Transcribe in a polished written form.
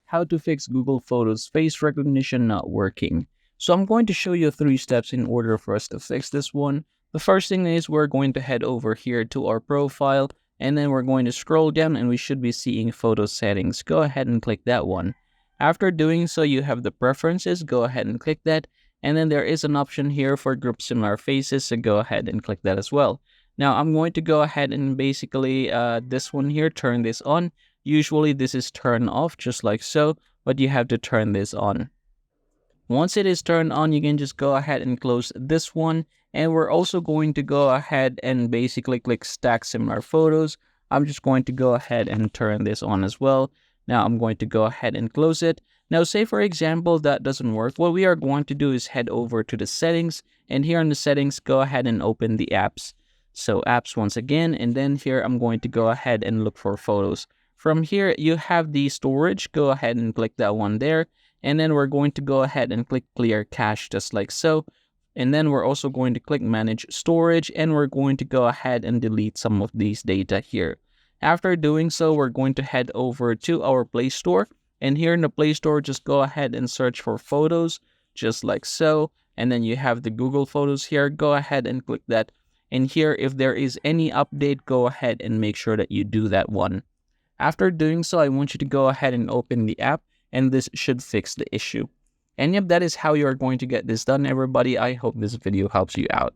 how to fix Google Photos face recognition not working. So I'm going to show you 3 steps in order for us to fix this one. The first thing is we're going to head over here to our profile, and then we're going to scroll down and we should be seeing photo settings. Go ahead and click that one. After doing so, you have the preferences. Go ahead and click that. And then there is an option here for group similar faces, so go ahead and click that as well. Now I'm going to go ahead and basically this one here, turn this on. Usually this is turned off just like so, but you have to turn this on. Once it is turned on, you can just go ahead and close this one. And we're also going to go ahead and basically click stack similar photos. I'm just going to go ahead and turn this on as well. Now I'm going to go ahead and close it. Now say for example that doesn't work. What we are going to do is head over to the settings, and here in the settings, go ahead and open the apps. So apps once again, and then here I'm going to go ahead and look for photos. From here you have the storage. Go ahead and click that one there, and then we're going to go ahead and click clear cache just like so. And then we're also going to click manage storage, and we're going to go ahead and delete some of these data here. After doing so, we're going to head over to our Play Store. And here in the Play Store, just go ahead and search for photos, just like so. And then you have the Google Photos here. Go ahead and click that. And here, if there is any update, go ahead and make sure that you do that one. After doing so, I want you to go ahead and open the app, and this should fix the issue. And yep, that is how you are going to get this done, everybody. I hope this video helps you out.